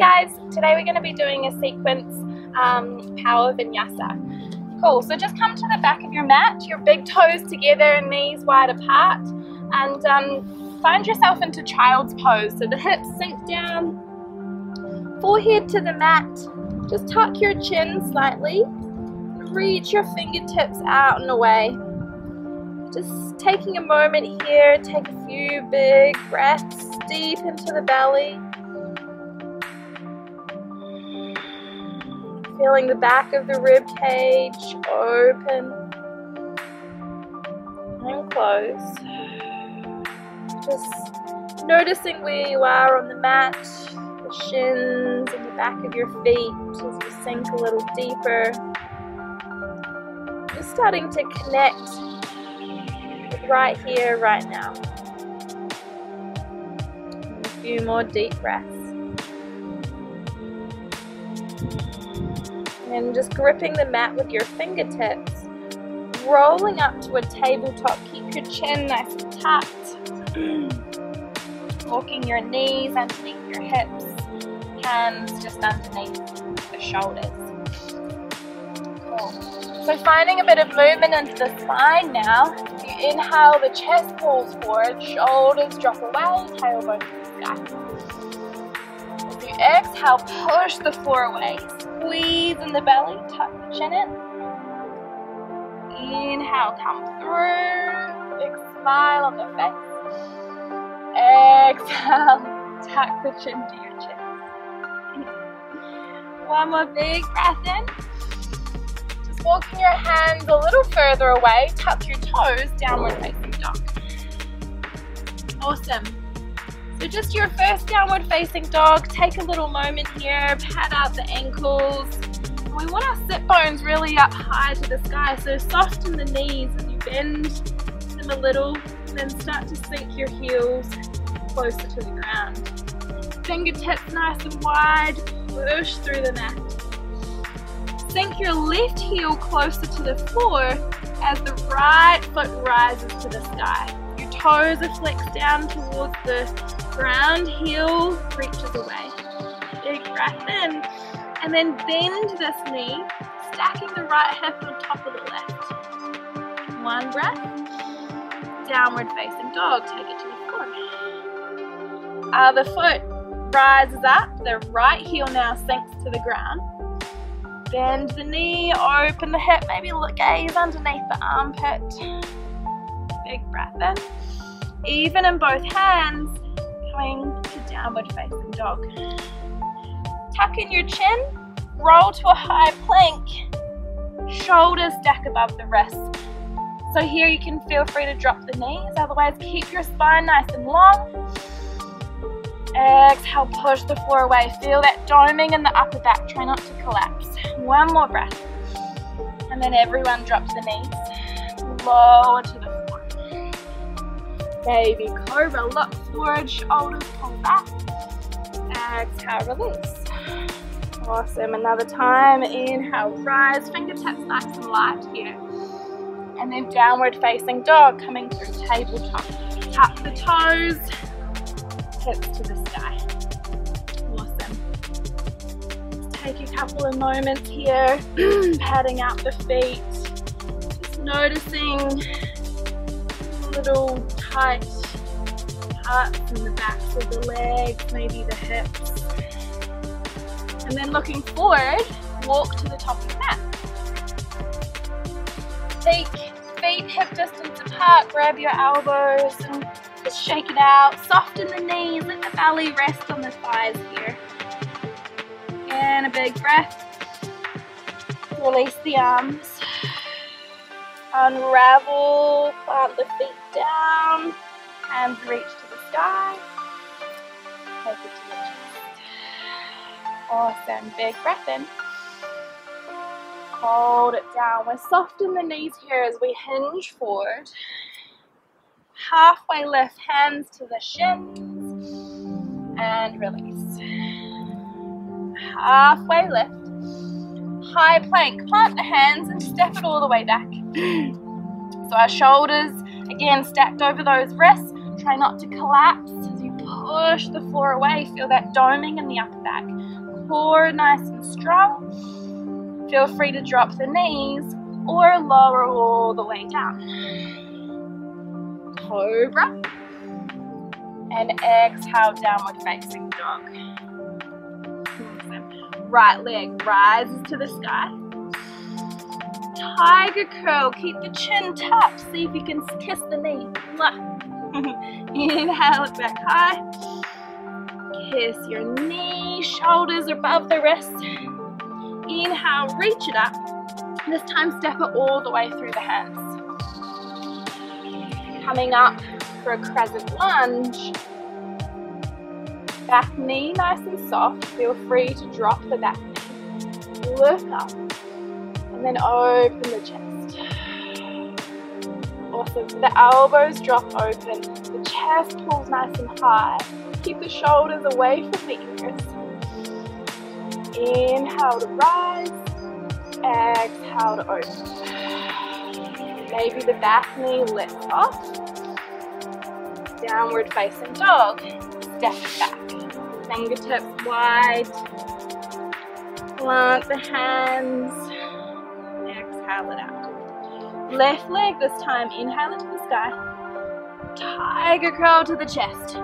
guys, today we're going to be doing a sequence power vinyasa. Cool, so just come to the back of your mat, your big toes together and knees wide apart, and find yourself into child's pose. So the hips sink down, forehead to the mat, just tuck your chin slightly, reach your fingertips out and away. Just taking a moment here, take a few big breaths deep into the belly. Feeling the back of the rib cage open and close. Just noticing where you are on the mat, the shins and the back of your feet as you sink a little deeper. Just starting to connect with right here, right now. And a few more deep breaths. And just gripping the mat with your fingertips, rolling up to a tabletop. Keep your chin nice and tucked. Walking your knees underneath your hips, hands just underneath the shoulders. Cool. So finding a bit of movement into the spine now. If you inhale, the chest pulls forward, shoulders drop away, tailbone to the sky. As you exhale, push the floor away. Squeeze in the belly, tuck the chin in. Inhale, come through. Big smile on the face. Exhale, tuck the chin to your chest. One more big breath in. Just walking your hands a little further away, tuck your toes, downward facing dog. Awesome. So just your first downward facing dog, take a little moment here, pat out the ankles. And we want our sit bones really up high to the sky, so soften the knees as you bend them a little, and then start to sink your heels closer to the ground. Fingertips nice and wide, push through the mat. Sink your left heel closer to the floor as the right foot rises to the sky. Your toes are flexed down towards the ground, heel reaches away. Big breath in, and then bend this knee, stacking the right hip on top of the left. One breath, downward facing dog, take it to the floor. Other foot rises up, the right heel now sinks to the ground. Bend the knee, open the hip, maybe gaze underneath the armpit. Big breath in. Even in both hands, coming to downward facing dog. Tuck in your chin, roll to a high plank, shoulders stack above the wrists. So here you can feel free to drop the knees, otherwise keep your spine nice and long. Exhale, push the floor away. Feel that doming in the upper back, try not to collapse. One more breath. And then everyone drops the knees, lower to the floor. Baby cobra, look forward, shoulders pull back. Exhale, release. Awesome, another time. Inhale, rise, fingertips nice and light here. And then downward facing dog, coming through tabletop. Tuck the toes, hips to the sky. Awesome. Just take a couple of moments here, patting out the feet. Just noticing little tight parts in the backs of the legs, maybe the hips. And then looking forward, walk to the top of the mat. Take feet hip distance apart, grab your elbows and just shake it out. Soften the knees, let the belly rest on the thighs here. And a big breath. Release the arms. Unravel, plant the feet down, hands reach to the sky, take it to the chest. Awesome, big breath in. Hold it down. We're soften the knees here as we hinge forward. Halfway lift, hands to the shins, and release. Halfway lift. High plank, plant the hands and step it all the way back. So our shoulders, again, stacked over those wrists. Try not to collapse as you push the floor away. Feel that doming in the upper back. Core nice and strong. Feel free to drop the knees or lower all the way down. Cobra. And exhale, downward facing dog. Awesome. Right leg rises to the sky. Tiger curl. Keep the chin tucked. See if you can kiss the knee. Inhale it back high. Kiss your knee. Shoulders above the wrist. Inhale, reach it up. This time step it all the way through the hands. Coming up for a crescent lunge. Back knee nice and soft. Feel free to drop the back knee. Look up. And then open the chest. Awesome. The elbows drop open. The chest pulls nice and high. Keep the shoulders away from the ears. Inhale to rise. Exhale to open. Maybe the back knee lifts off. Downward facing dog. Step it back. Fingertips wide. Plant the hands. Exhale it out. Left leg this time. Inhale it to the sky. Tiger curl to the chest.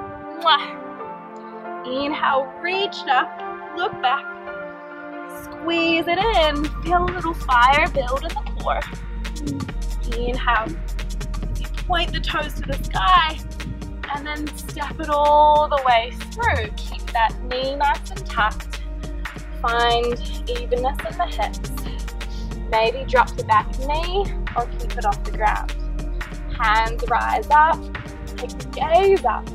Inhale, reach it up. Look back. Squeeze it in. Feel a little fire build in the core. Inhale. Point the toes to the sky. And then step it all the way through. Keep that knee nice and tucked. Find evenness in the hips. Maybe drop the back knee or keep it off the ground. Hands rise up. Take the gaze up.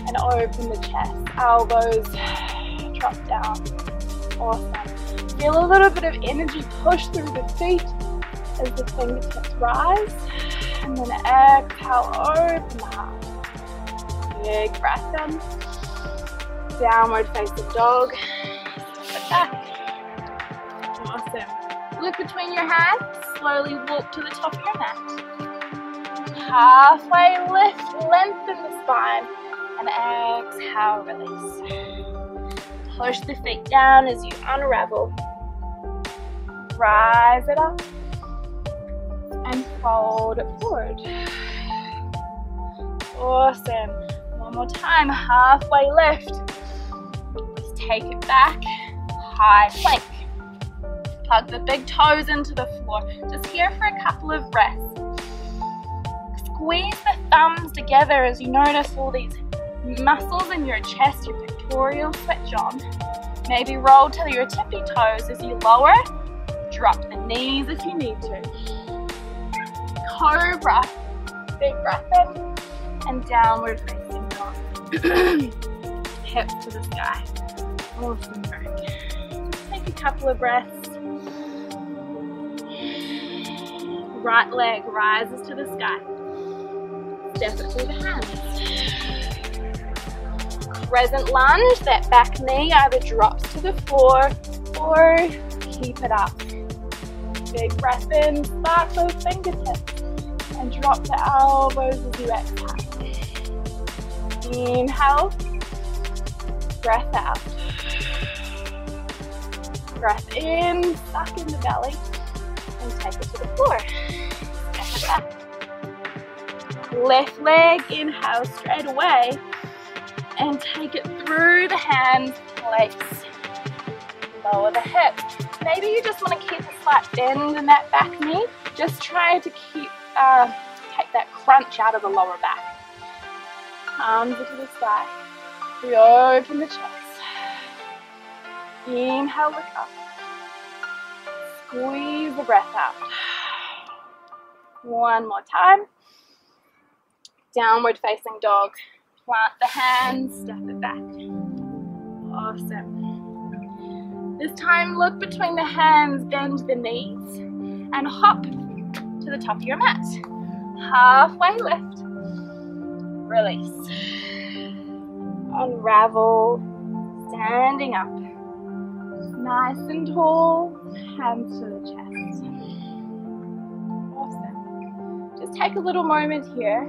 And open the chest. Elbows drop down. Awesome. Feel a little bit of energy push through the feet as the fingertips rise. And then exhale, open the heart. Big breath in. Downward facing dog. Step it back. Awesome. Look between your hands. Slowly walk to the top of your mat. Halfway lift, lengthen the spine. And exhale, release. Push the feet down as you unravel. Rise it up. And fold it forward. Awesome. One more time, halfway lift. Just take it back, high plank. Plug the big toes into the floor. Just here for a couple of breaths. Squeeze the thumbs together as you notice all these muscles in your chest, your pectoral switch on. Maybe roll to your tippy toes as you lower. Drop the knees if you need to. Cobra. Big breath in. And downward facing dog. Hips to the sky. Awesome work. Just take a couple of breaths. Right leg rises to the sky. Step it through the hands. Crescent lunge. That back knee either drops to the floor or keep it up. Big breath in. Spark those fingertips. And drop the elbows as you exhale. Inhale, breath out. Breath in, suck in the belly, and take it to the floor. Step it back. Left leg, inhale straight away, and take it through the hands, place. Lower the hips. Maybe you just want to keep a slight bend in that back knee. Just try to keep, take that crunch out of the lower back. Arms are to the sky. We open the chest. Inhale, look up. Squeeze the breath out. One more time. Downward facing dog. Plant the hands, step it back. Awesome. This time look between the hands, bend the knees, and hop to the top of your mat. Halfway lift. Release. Unravel. Standing up. Nice and tall. Hands to the chest. Awesome. Just take a little moment here.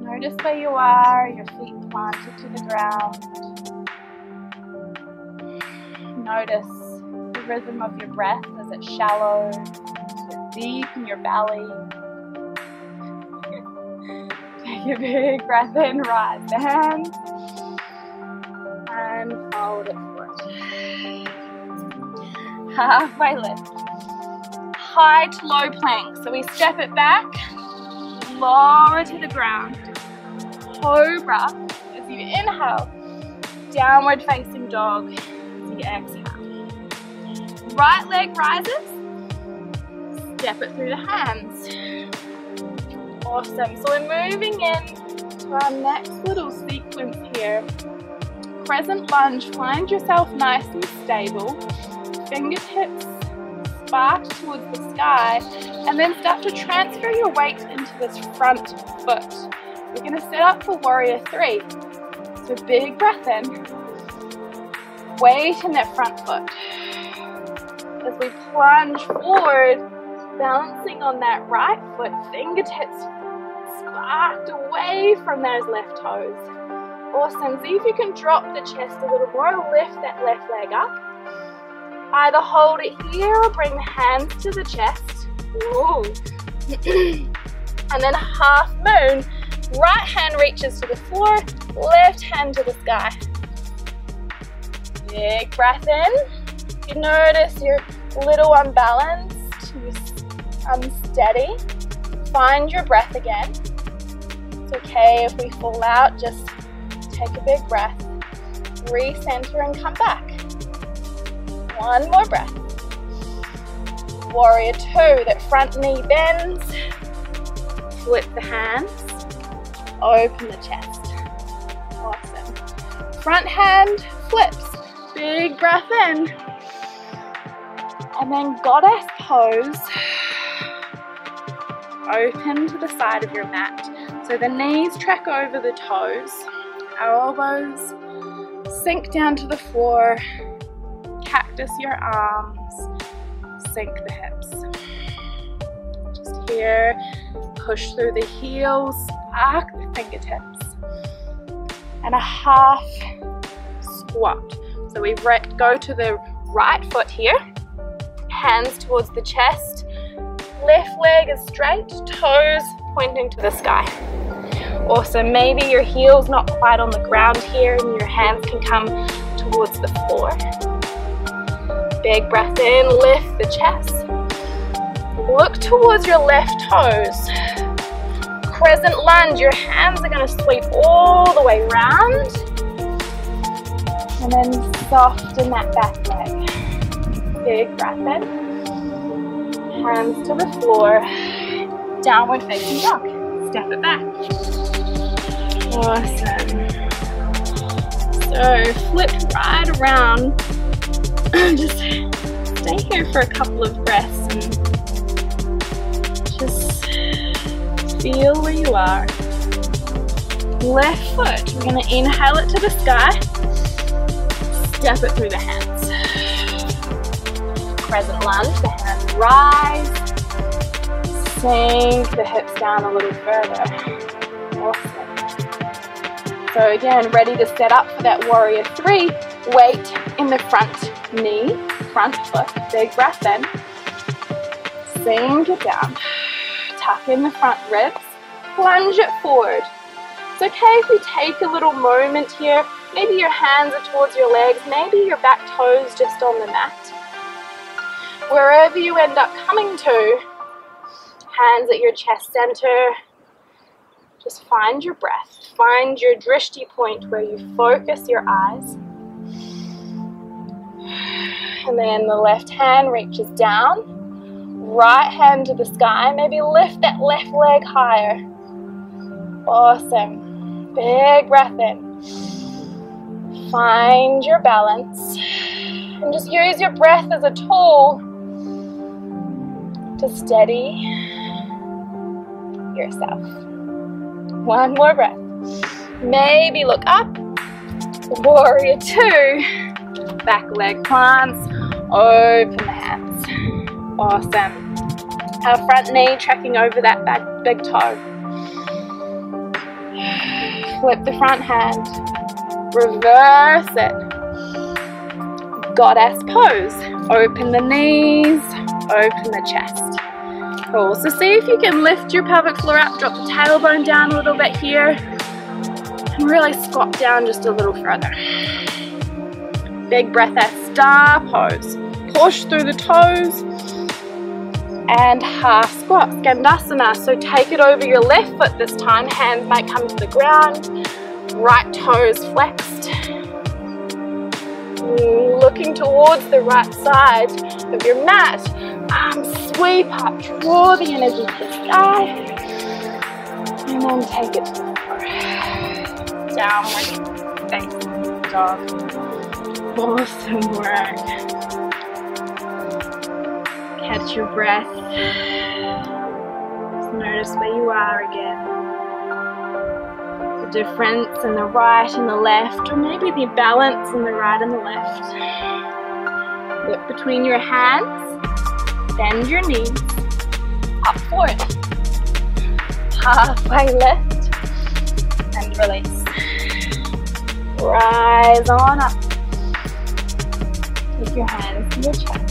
Notice where you are, your feet planted to the ground. Notice the rhythm of your breath as it shallows, deep in your belly. Take a big breath in, rise the hands, and fold it forward. Halfway lift. High to low plank. So we step it back, lower to the ground. Cobra as you inhale. Downward facing dog as you exhale. Right leg rises. Step it through the hands. Awesome. So we're moving in to our next little sequence here. Crescent lunge. Find yourself nice and stable. Fingertips spark towards the sky, and then start to transfer your weight into this front foot. We're going to set up for warrior 3. So big breath in, weight in that front foot. As we plunge forward, balancing on that right foot, fingertips sparked away from those left toes. Awesome. See if you can drop the chest a little more, lift that left leg up. Either hold it here or bring the hands to the chest. Ooh. And then half moon. Right hand reaches to the floor, left hand to the sky. Big breath in. You notice you're a little unbalanced, you're unsteady. Find your breath again. It's okay if we fall out, just take a big breath. Recenter and come back. One more breath. Warrior 2, that front knee bends. Flip the hands. Open the chest. Awesome. Front hand flips. Big breath in. And then goddess pose. Open to the side of your mat. So the knees track over the toes. Elbows sink down to the floor. Cactus your arms, sink the hips. Just here, push through the heels, spark the fingertips. And a half squat. So we go to the right foot here, hands towards the chest, left leg is straight, toes pointing to the sky. Awesome, maybe your heel's not quite on the ground here and your hands can come towards the floor. Big breath in, lift the chest. Look towards your left toes. Crescent lunge, your hands are going to sweep all the way round. And then soften that back leg. Big breath in. Hands to the floor. Downward facing dog. Step it back. Awesome. So flip right around. Just stay here for a couple of breaths and just feel where you are. Left foot, we're going to inhale it to the sky, step it through the hands. Crescent lunge, the hands rise, sink the hips down a little further. Awesome. So again, ready to set up for that warrior 3, weight in the front knee, front foot, big breath in, sink it down, tuck in the front ribs, plunge it forward. It's okay if you take a little moment here, maybe your hands are towards your legs, maybe your back toes just on the mat. Wherever you end up coming to, hands at your chest center, just find your breath, find your drishti point where you focus your eyes. And then the left hand reaches down, right hand to the sky, maybe lift that left leg higher. Awesome. Big breath in. Find your balance and just use your breath as a tool to steady yourself. One more breath. Maybe look up. Warrior 2. Back leg plants. Open the hands. Awesome. Our front knee tracking over that big toe. Flip the front hand. Reverse it. Goddess pose. Open the knees, open the chest. Cool. So see if you can lift your pelvic floor up, drop the tailbone down a little bit here, and really squat down just a little further. Big breath as star pose. Push through the toes and half squat, Skandasana. So take it over your left foot this time. Hands might come to the ground. Right toes flexed. Looking towards the right side of your mat. Arms sweep up, draw the energy to the sky. And then take it to the floor. Downward facing dog. Awesome work. Catch your breath. Just notice where you are again. The difference in the right and the left, or maybe the balance in the right and the left. Look between your hands, bend your knees, up forward. Halfway lift and release. Rise on up. Take your hands to your chest.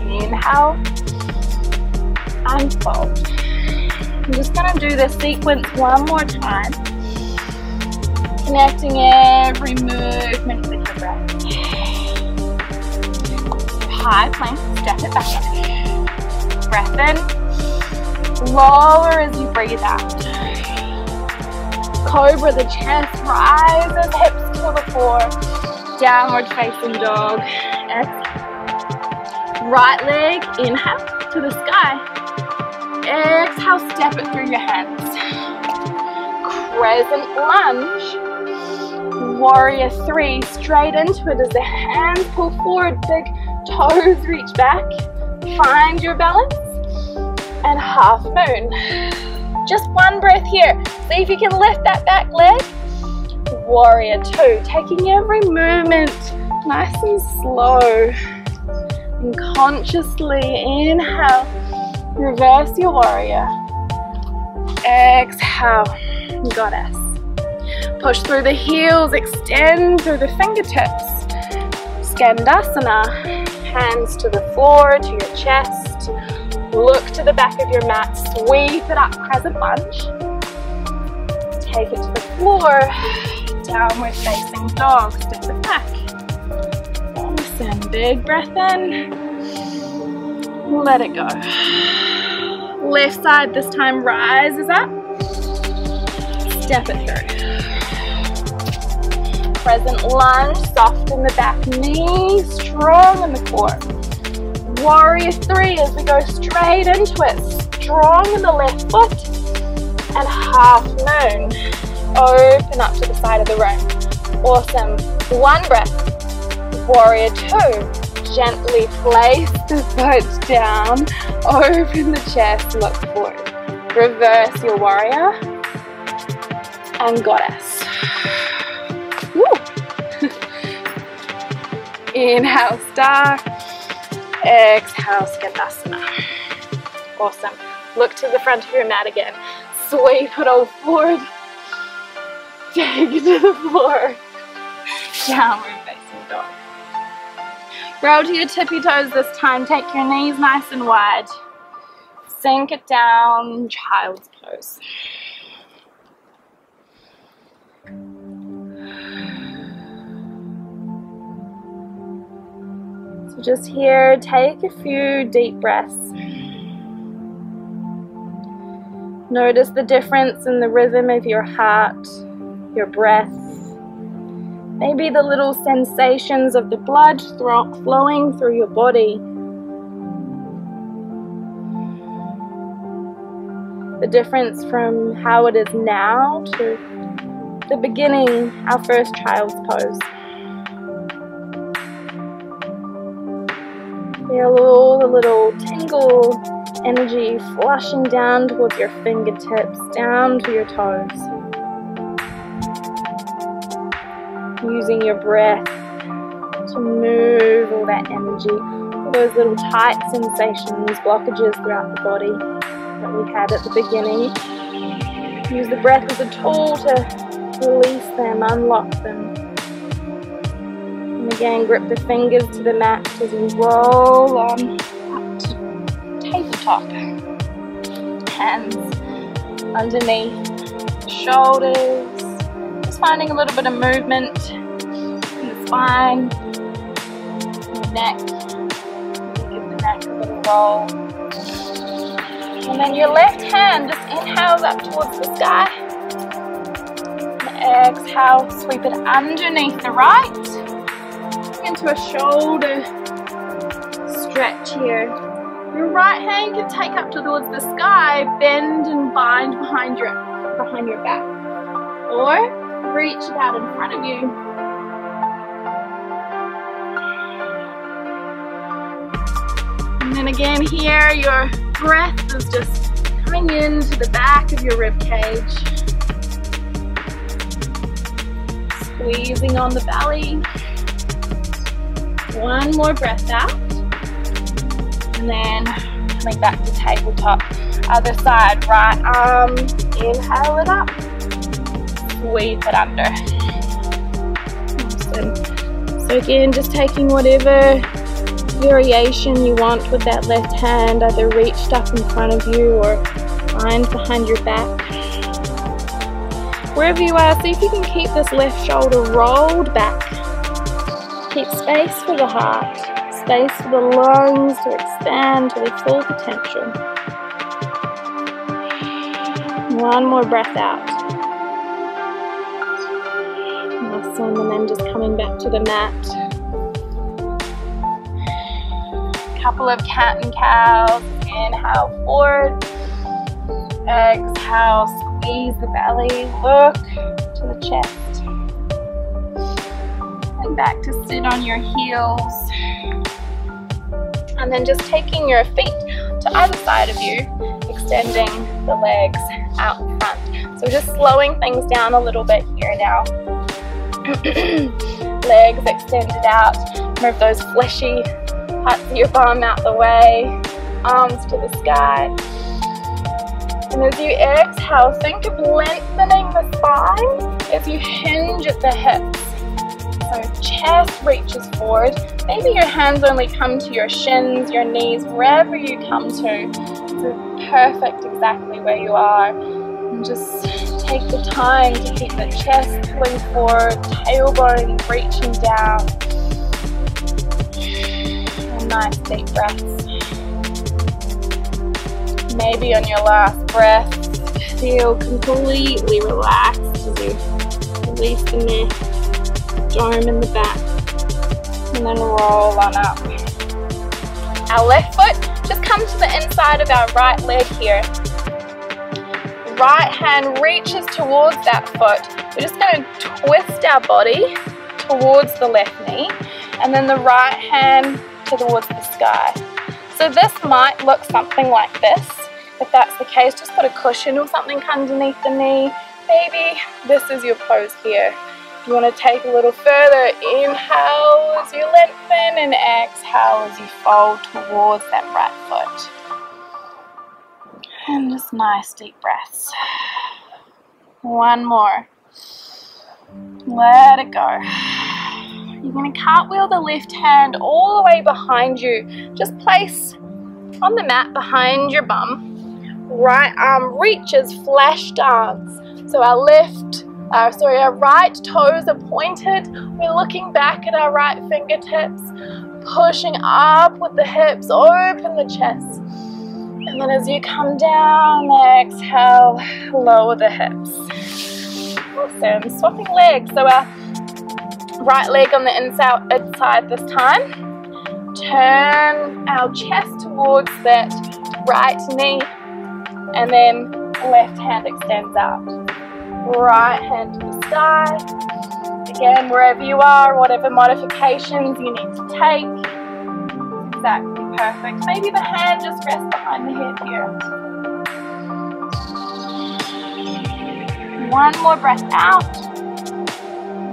Inhale, unfold. I'm just going to do this sequence one more time, connecting every movement with your breath. High plank, step it back up. Breath in, lower as you breathe out. Cobra, the chest rises, hips to the floor. Downward facing dog. Exhale. Right leg, inhale to the sky. Exhale, step it through your hands. Crescent lunge. Warrior 3, straight into it as the hands pull forward, big toes reach back. Find your balance. And half moon. Just one breath here. See if you can lift that back leg. Warrior 2, taking every movement nice and slow. And consciously inhale, reverse your warrior. Exhale, goddess. Push through the heels, extend through the fingertips. Skandasana, hands to the floor, to your chest. Look to the back of your mat, sweep it up, crescent lunge. Take it to the floor, downward facing dog, step it back. Awesome, big breath in, let it go. Left side this time rises up, step it through. Crescent lunge, soft in the back knee, strong in the core. Warrior 3 as we go straight into it, strong in the left foot, and half moon. Open up to the side of the room. Awesome. One breath. Warrior 2. Gently place the foot down. Open the chest, look forward. Reverse your warrior. And goddess. Woo. Inhale, star. Exhale, Skandasana. Awesome. Look to the front of your mat again. Sweep it all forward. Take it to the floor. Downward facing dog. Roll to your tippy toes this time. Take your knees nice and wide. Sink it down, child's pose. So just here, take a few deep breaths. Notice the difference in the rhythm of your heart, your breath. Maybe the little sensations of the blood flowing through your body. The difference from how it is now to the beginning, our first child's pose. Feel all the little tingle energy flushing down towards your fingertips, down to your toes. Using your breath to move all that energy, all those little tight sensations, blockages throughout the body that we had at the beginning. Use the breath as a tool to release them, unlock them. And again, grip the fingers to the mat as we roll on up to tabletop. Hands underneath shoulders. Just finding a little bit of movement in the spine, the neck. Give the neck a little roll. And then your left hand just inhales up towards the sky. And exhale, sweep it underneath the right. Into a shoulder stretch here. Your right hand can take up towards the sky, bend and bind behind your back. Or reach it out in front of you. And then again here, your breath is just coming into the back of your rib cage. Squeezing on the belly. One more breath out. And then coming back to tabletop. Other side, right arm, inhale it up. Sweep it under. Awesome. So again, just taking whatever variation you want with that left hand, either reached up in front of you or lined behind your back. Wherever you are, see if you can keep this left shoulder rolled back. Keep space for the heart, space for the lungs to expand to their full potential. One more breath out. Awesome, and then just coming back to the mat. Couple of cat and cows. Inhale forward, exhale, squeeze the belly, look to the chest, and back to sit on your heels, and then just taking your feet to either side of you, extending the legs out in front. So just slowing things down a little bit here now. Legs extended out, move those fleshy parts of your bum out the way, arms to the sky. And as you exhale, think of lengthening the spine as you hinge at the hips. So chest reaches forward. Maybe your hands only come to your shins, your knees, wherever you come to. It's perfect exactly where you are. And just take the time to keep the chest pulling forward, tailbone reaching down. Nice deep breaths. Maybe on your last breath, feel completely relaxed as you release the neck, dome in the back, and then roll on up. Our left foot, just come to the inside of our right leg here. Right hand reaches towards that foot. We're just going to twist our body towards the left knee, and then the right hand towards the sky. So this might look something like this. If that's the case, just put a cushion or something underneath the knee. Maybe this is your pose here. If you want to take a little further, inhale as you lengthen and exhale as you fold towards that right foot. And just nice deep breaths. One more. Let it go. You're going to cartwheel the left hand all the way behind you. Just place on the mat behind your bum. Right arm reaches, flash dance. So our right toes are pointed. We're looking back at our right fingertips, pushing up with the hips, open the chest. And then as you come down, exhale, lower the hips. Awesome. Swapping legs. So our right leg on the inside this time. Turn our chest towards that right knee, and then left hand extends out. Right hand to the sky. Again, wherever you are, whatever modifications you need to take. Exactly perfect. Maybe the hand just rests behind the head here. One more breath out.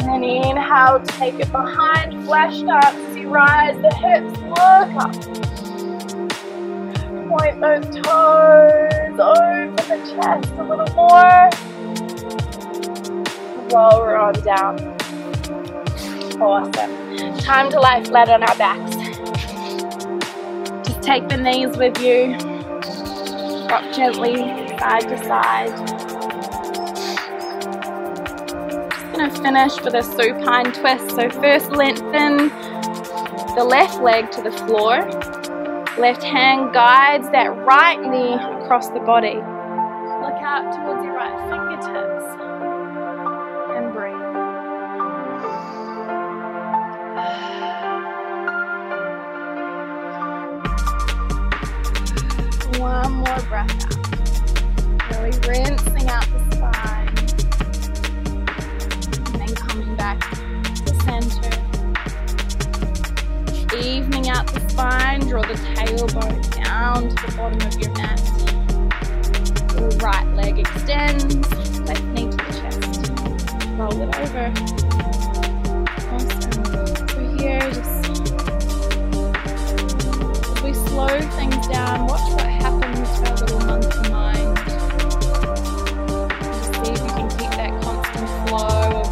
And then inhale, take it behind, flash dance as you rise the hips, look up. Point those toes, hands over the chest a little more. Roll on down. Awesome. Time to lie flat on our backs. Just take the knees with you. Rock gently side to side. Just going to finish with a supine twist. So first lengthen the left leg to the floor. Left hand guides that right knee across the body. Look out towards your right fingertips and breathe. One more breath out. Really rinsing out the spine. And then coming back to center. Evening out the spine, draw the tailbone down to the bottom of your mat. The right leg extends, left knee to the chest. Roll it over. Awesome. So here, just as we slow things down, watch what happens to our little monkey mind. Just see if you can keep that constant flow of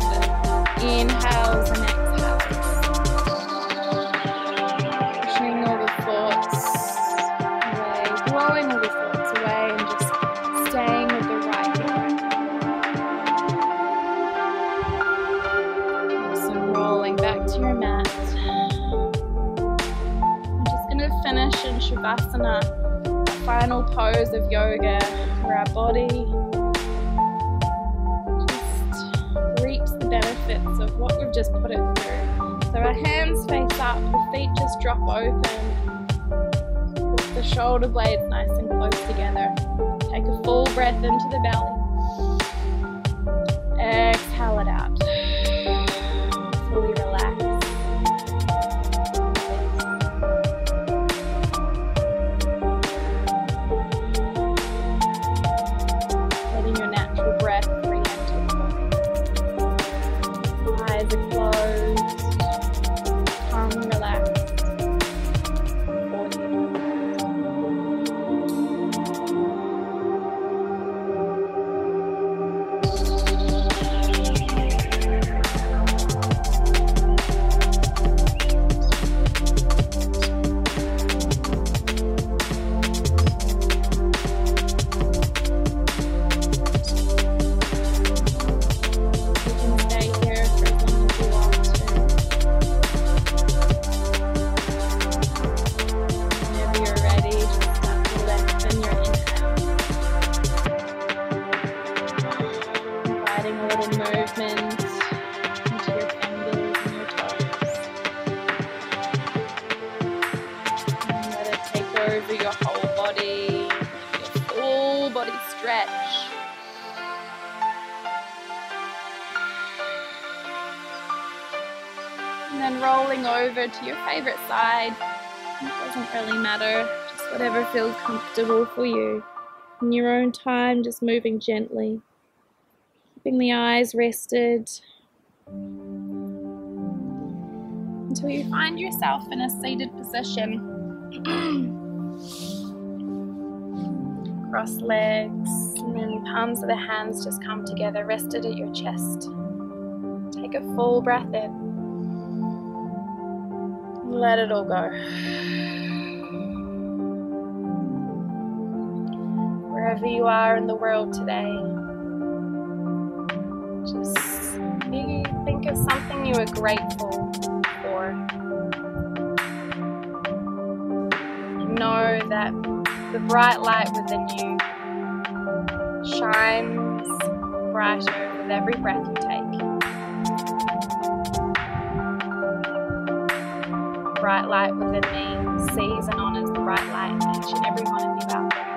the inhales and exhales. Blowing all the thoughts away and just staying with the right here. Awesome. Rolling back to your mat. I'm just going to finish in Shavasana, the final pose of yoga, where our body just reaps the benefits of what we've just put it through. So our hands face up, the feet just drop open. The shoulder blades nice and close together. Take a full breath into the belly. Exhale it out. Fully relax. Letting your natural breath re-enter the body. Eyes are closed. Tongue relaxed. Over your whole body, your full body stretch. And then rolling over to your favorite side. It doesn't really matter, just whatever feels comfortable for you. In your own time, just moving gently, keeping the eyes rested until you find yourself in a seated position. Cross legs, and then palms of the hands just come together, rested at your chest. Take a full breath in. Let it all go. Wherever you are in the world today, just think of something you are grateful for. Know that the bright light within you shines brighter with every breath you take. The bright light within me sees and honors the bright light in each and every one of you out there.